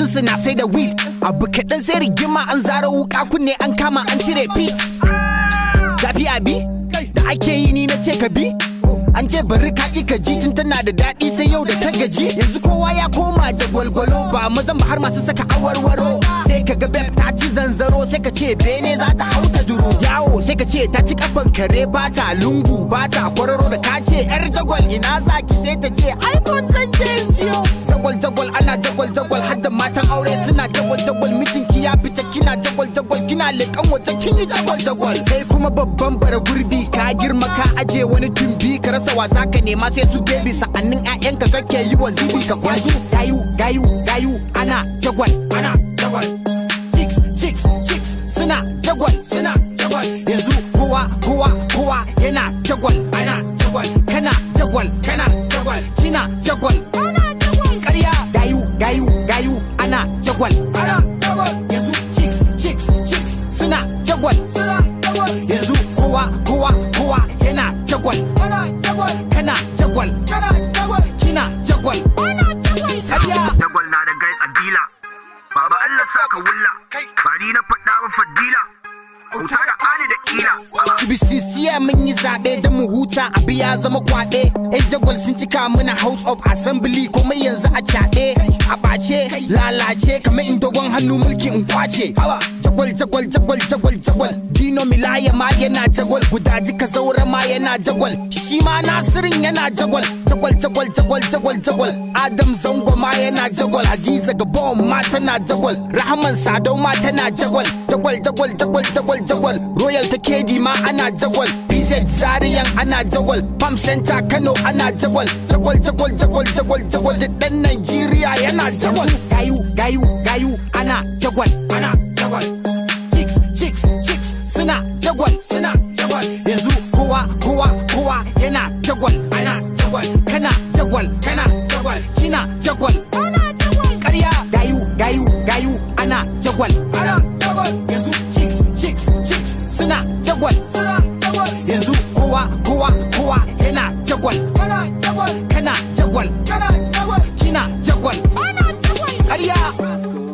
ɗinsu na sai da weed. Abu kaɗan sai rigima an zara wuka kunne an kama an cire feet. Zafi abi da ake yi ni na ce ka bi. An ce bari ka ƙi ka ji tun tana da daɗi sai yau da ta gaji. Yanzu kowa ya koma jagwalgwalo ba mazan ba har masu saka awarwaro. Sai ka ga beb ta ci zanzaro sai ka ce bene za ta hau ta duro. Yawo sai ka ce ta ci kafan kare ba ta lungu ba ta kwararo da ka ce yar jagwal ina zaki sai ta ce iPhone zan je siyo. Jagwal ana jagwal har da matan aure suna jagwal mijinki ya fita kina jagwal kina leƙan waje kin yi jagwal. Kai kuma babban bara gurbi ka girma ka aje wani tumbi ka rasa wasa ka nema sai su baby sa'annin ƴaƴanka kake yi wa zibi ka kwazo. Gayu ana jagwal chicks suna jagwal yanzu kowa yana jagwal kana jagwal kina jagwal ƙarya gayu ana jagwal yanzu chicks suna jagwal yanzu kowa yana jagwal kana jagwal kina jagwal ƙarya. Jagwal na da guys a dila, baba Allah saka wulla, ba ni na faɗa ba fadila, huta da ani da kila. BCCA mun yi zaɓe da mu huta abu ya zama kwaɗe. Yan jagwal sun cika mana House of Assembly komai yanzu a caɗe. A ɓace lalace kamar in dogon hannu mulki in kwace. Jagwal Dino Milaya ma yana jagwal. Gudaji ka zaura ma yana jagwal. Shi ma Nasirin yana jagwal. Jagwal Adam Zango ma yana jagwal. Hadiza Gabon ma tana jagwal. Rahman Sadau ma tana jagwal. Jagwal Royal Takedi ma ana jagwal. PZ Zariyan ana jagwal. Pam Center Kano ana jagwal. Jagwal da ɗan Nigeria yana jagwal. Gayu ana jagwal. Chicks suna jagwal. Yanzu kowa yana jagwal. Kana jagwal kina jagwal. Ƙarya gayu ana jagwal. Yanzu chicks suna jagwal. Yanzu kowa yana jagwal. Kana jagwal kina jagwal. Ƙarya.